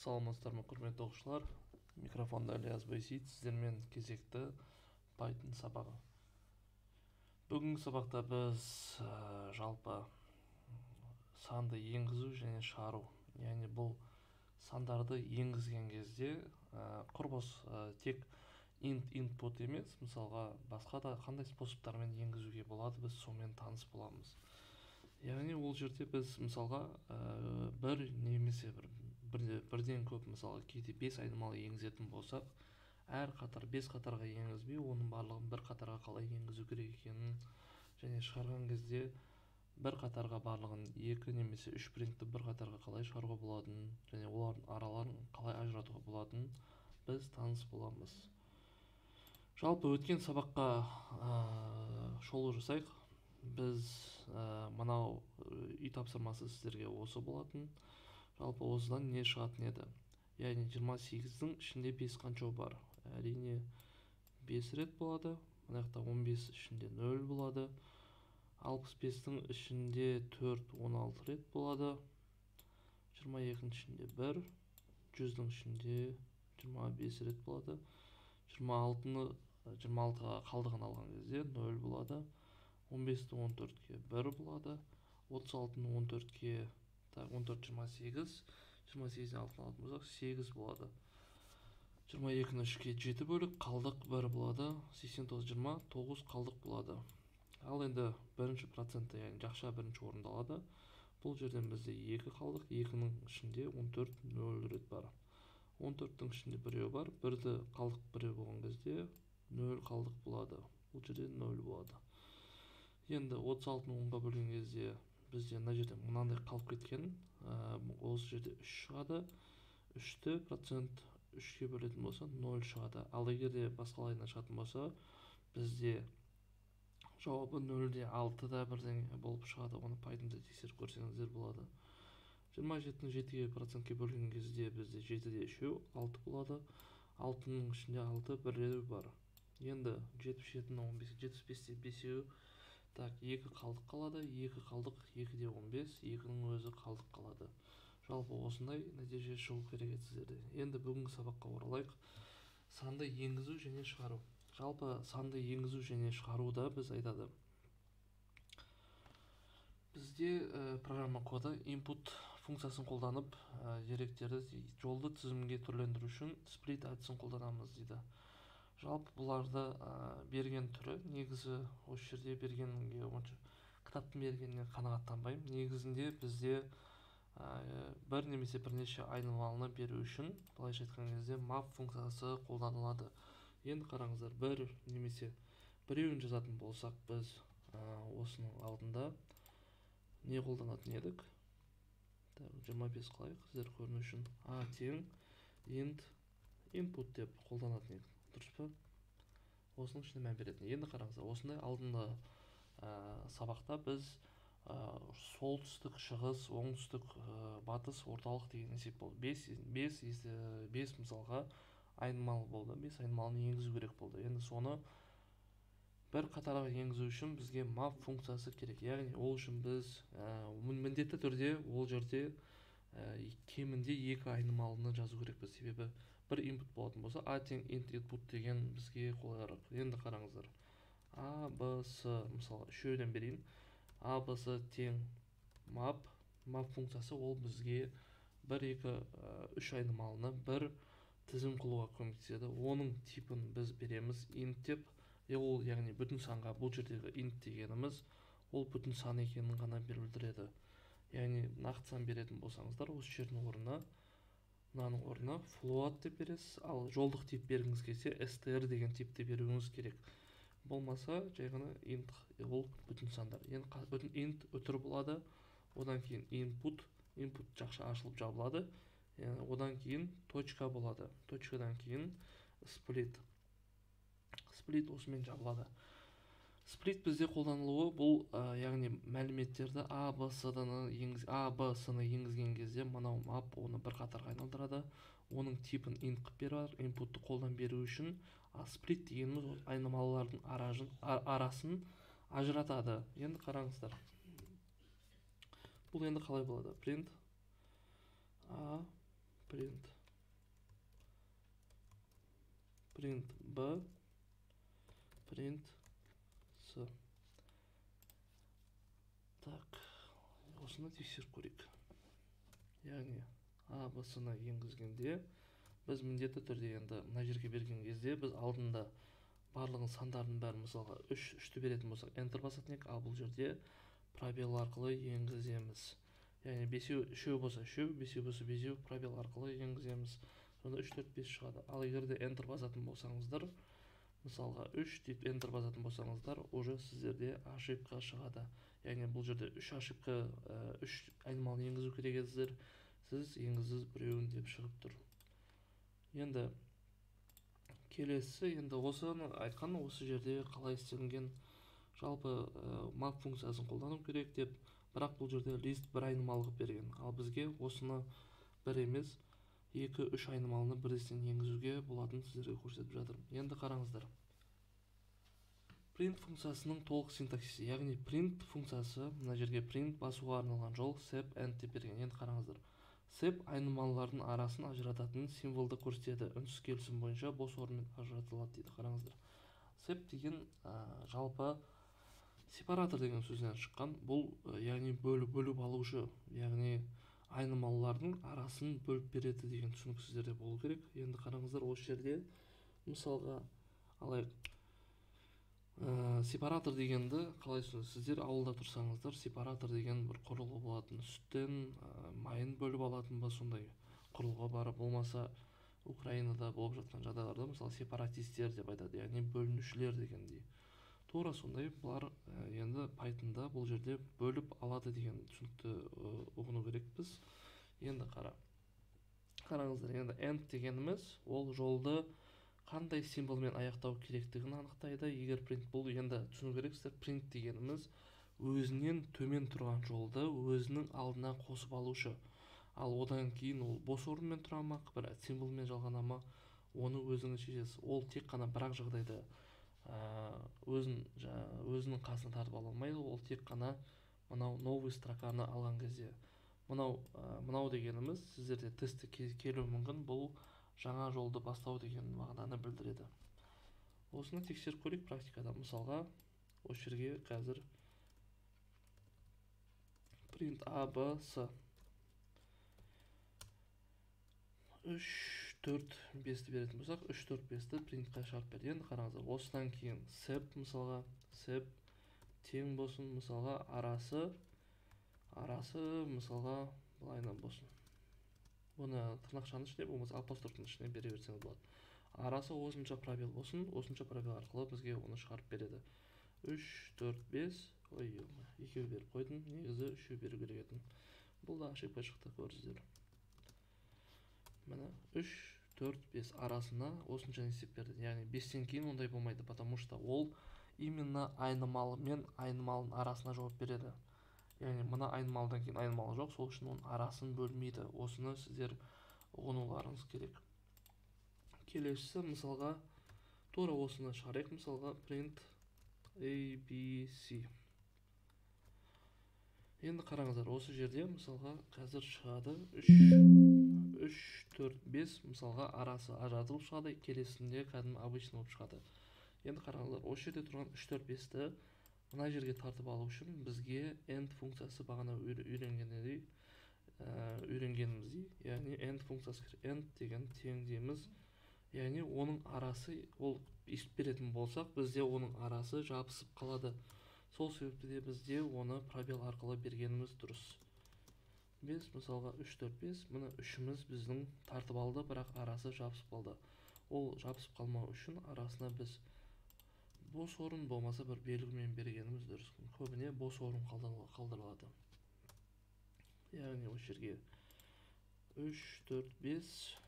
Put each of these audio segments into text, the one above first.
Саламатсыздар ма, құрметті оқушылар? Микрофонда Ілияс Байсейіт, сіздермен кезекті Python сабағы. Бүгінгі сабақта біз жалпы санды енгізу және шығару, яғни бұл сандарды енгізген кезде құрбыс тек input емес, мысалға басқа да қандай способтармен енгізуге болады, біз сонымен таныс боламыз. Яғни ол жерде біз мысалға бір немесе бірден көп, мысалы кейде 5 айнымалы енгізетін болсақ, әр қатар 5 қатарға енгізбей, оның барлығын бір қатарға қалай енгізу керек екенін, және шығарған кезде бір қатарға барлығын 2 немесе 3 принтті бір қатарға қалай шығаруға болатынын, және олардың араларын қалай ажыратуға болатынын біз таныс боламыз. Жалпы өткен сабаққа шолу жасайық. Біз мынау үй тапсырмасы сіздерге осы болатын. Жалпы осыдан не шығатын еді? Яғни 28-дің ішінде 5 қанша бар? Әрине 5 рет болады. Мына жақта 15 ішінде 0 болады. 65-дің ішінде 4 16 рет болады. 22-дің ішінде 1, 100-дің ішінде 25 рет болады. 26-ға қалдығын алған кезде 0 болады. 15-ді 14-ке 1 болады. 36-ны 14-ке 14 28, 28-ні алтын алатын болсақ 8 болады. 22-ні 3-ке 7 бөлік қалдық 1 болады. 89 20 9 қалдық болады. Ал енді бірінші процентті, яғни жақша бірінші орында алады. Бұл жерден бізде 2 қалдық, 2-нің ішінде 14 0 рет бар. 14-тің ішінде біреу бар, 1-ді қалдық біреу болған кезде 0 қалдық болады. Бұл жерде 0 болады. Енді 36-ны 10-ға бөлген кезде бізде мына жерде мынандай қалып кеткен, осы жерде 3 шығады. 3-ті процент 3-ке бөлетін болса 0 шығады. Ал егерде басқалайынан шығатын болса, бізде жауабы 0-де 6-да бірдеңе болып шығады. Оны Python'да тексеріп көрсеңіздер болады. 27-ні 7-ге процентке бөлген кезде бізде 7-де 3 6 болады. 6-ның ішінде 6 біреу бар. Енді 77-ні 15-ге 75-те 5-еу. Так, 2 қалдық қалады, 2 қалдық, 2-де 15, 2-нің өзі қалдық қалады. Жалпы осындай нәтиже шығу керек еді сіздерде. Енді бүгінгі сабаққа оралайық. Санды енгізу және шығару. Жалпы санды енгізу және шығаруда біз айтады. Бізде программа коды input функциясын қолданып, деректерді жолды тізімге түрлендіру үшін split әдісін қолданамыз дейді. Жалпы бұларды берген түрі, негізі осы жерде бергенге онша кітаптың бергеніне қанағаттанбаймын. Негізінде бізде бір немесе бірнеше айнымалыны беру үшін, былайша айтқан кезде map функциясы қолданылады. Енді қараңыздар, бір немесе біреуін жазатын болсақ, біз осының алдында не қолданатын едік? 25 қылайық, сіздер көріну үшін. А тең int input деп қолданатын едік. Дұрыс па? Осының ішіне мән беретін. Енді қараңыздар, осындай алдында сабақта біз солтүстік, шығыс, оңтүстік, батыс, орталық деген есеп болды. 5 мысалға айнымалы болды. 5 айнымалыны енгізу керек болды. Енді соны бір қатарға енгізу үшін бізге map функциясы керек. Яғни ол үшін біз міндетті түрде ол жерде кемінде 2 айнымалыны жазу керекпіз. Себебі бір input болатын болса, a тең int input деген бізге қолайырақ. Енді қараңыздар. A, B, S, мысалы үшеуден берейін. A, B, S тең map функциясы ол бізге 1, 2, 3 айнымалыны бір тізім қылуға көмектеседі. Оның типін біз береміз int деп. Ол яғни бүтін санға, бұл жердегі int дегеніміз ол бүтін сан екенін ғана білдіреді. Яғни нақты сан беретін болсаңыздар, осы жердің орнына, мынаның орнына float деп бересіз. Ал жолдық тип бергіңіз келсе str деген типті беруіңіз керек. Болмаса жай ғана int, ол бүтін сандар. Енді int өтір болады. Одан кейін input жақша ашылып жабылады. Одан кейін точка болады. Точкадан кейін split осымен жабылады. Split бізде қолданылуы бұл, яғни мәліметтерді A, B, S-ны енгізген кезде мынау map оны бір қатарға айналдырады. Оның типін int қып береді, inputты қолдан беру үшін. Split дегеніміз айнымалылардың арасын ажыратады. Енді қараңыздар. Бұл енді қалай болады? Print A print b print c. Так, осыны тексеріп көрейік. Яғни a b c-ны енгізгенде біз міндетті түрде енді мына жерге берген кезде біз алдында барлығын сандардың бәрін мысалға 3-ті беретін болсақ enter басатын едік, ал бұл жерде пробел арқылы енгіземіз. Яғни 3 болса 3, 5 болса 5 пробел арқылы енгіземіз. Сонда 3, 4, 5 шығады. Ал егер де enter басатын болсаңыздар, мысалға 3 деп enter басатын болсаңыздар, уже сіздерде ошибка шығады. Яғни бұл жерде 3 ошибка, 3 айнымалыны енгізу керек едіңіздер, сіз енгіздіңіз біреуін деп шығып тұр. Енді келесі, енді осыны айтқан, осы жерде қалай істелінген, жалпы map функциясын қолдану керек деп, бірақ бұл жерде list бір айнымалы берген. Ал бізге осыны бір емес, 2-3 айнымалыны бірден енгізуге болатынын сіздерге көрсетіп жатырмын. Енді қараңыздар. Print функциясының толық синтаксисі, яғни print функциясы, мына жерге print басуға арналған жол sep and деп берген. Енді қараңыздар. Sep айнымалылардың арасын ажырататын символды көрсетеді. Үнсіз келісім бойынша бос орынмен ажыратылады дейді. Қараңыздар. Sep деген жалпы сепаратор деген сөзден шыққан. Бұл яғни бөліп алушы, яғни айнымалылардың арасын бөліп береді деген түсінік сіздерде болу керек. Енді қараңыздар, осы жерде мысалға алайық. Сепаратор дегенді қалай сіздер ауылда тұрсаңыздар, сепаратор деген бір құрылғы болатын, сүттен майын бөліп алатын ба, сондай құрылғы бары, болмаса Украинада болып жатқан жағдайларда мысалы сепаратистер деп айтады, яғни бөлінушілер дегендей. Тура сондай бұлар енді Python'да бұл жерде бөліп алады деген түсінікті ұғыну керекпіз. Енді қараңыздар, енді end дегеніміз ол жолды қандай символмен аяқтау керектігін анықтайды. Егер print, бұл енді түсіну керексіздер, print дегеніміз өзінен төмен тұрған жолды өзінің алдына қосып алушы. Ал одан кейін ол бос орынмен тұра ма, бір символмен жалғана ма, оны өзіңіз шешесіз. Ол тек қана бірақ жағдайда өзінің қасына тартып ала алмайды, ол тек қана мынау новый строканы алған кезде. Мынау дегеніміз сіздерде тесті келуі мүмкін, бұл жаңа жолды бастау деген мағынаны білдіреді. Осыны тексеріп көрейік практикада. Мысалға, осы жерге қазір print a, b, c 3, 4, 5-ті беретін болсақ, 3, 4, 5-ті принтқа шығарып берді. Енді қараңыздар, осыдан кейін sep, мысалға, sep тең болсын, мысалға, арасы мысалға, былайынан болсын. Бұны тырнақшаның ішіне, болмаса апострофтың ішіне бере берсеңіз болады. Арасы осынша пробел болсын, осынша пробел арқылы бізге оны шығарып береді. 3, 4, 5, ой, 2 беріп қойдым, негізі 3 беру керек еді. Бұл да ошибка шықты, көрдіңіздер. Міне 3, 4, 5 арасына осынша есеп берді. Яғни 5-тен кейін ондай болмайды, потому что ол именно айнымалы мен айнымалының арасына жауап береді. Яғни мына айнымалыдан кейін айнымалы жоқ, сол үшін оның арасын бөлмейді. Осыны сіздер ұғынуларыңыз керек. Келесісі, мысалға, тура осыны шығарайық. Мысалға, print ABC. Енді қараңыздар, осы жерде мысалға қазір шығады 3, 4, 5, мысалға арасы ажыратылып шығады, келесінде кәдімгі обычный болып шығады. Енді қараңыздар, осы жерде тұрған 3, 4, 5-ті мына жерге тартып алу үшін бізге end функциясы бағана үйренгеніміздей, яғни end функциясы, end деген тең дейміз. Яғни оның арасы, ол есіп беретін болсақ, бізде оның арасы жабысып қалады. Сол себепті де бізде оны пробел арқылы бергеніміз дұрыс. 5, мысалға 3, 4, 5, мұны 3-іміз біздің тартып алды, бірақ арасы жабысып қалды. Ол жабысып қалмау үшін арасына біз бос орын болмаса бір белгімен бергеніміз дұрыс. Көбіне бос орын қалдырылады. Яғни осы жерге 3, 4, 5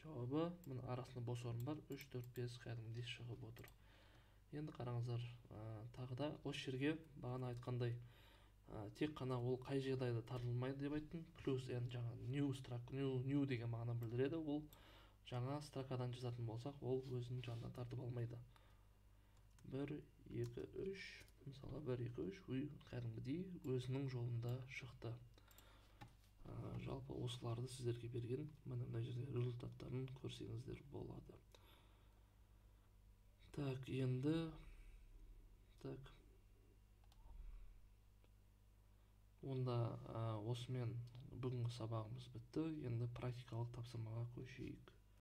жауабы, мұның арасында бос орын бар, 3, 4, 5 кәдімгідей шығып отыр. Енді қараңыздар, тағы да осы жерге бағана айтқандай тек қана ол қай жағдайда тартылмайды деп айттым. Плюс жаңа new деген мағына білдіреді. Ол жаңа строкадан жазатын болсақ, ол өзінің жанына тартып алмайды. 1, 2, 3, мысалы 1, 2, 3, кәдімгідей өзінің жолында шықты. Жалпы осыларды сіздерге берген, мына жерде результаттарын көрсеңіздер болады. Так, енді онда осымен бүгінгі сабағымыз бітті. Енді практикалық тапсырмаға көшейік.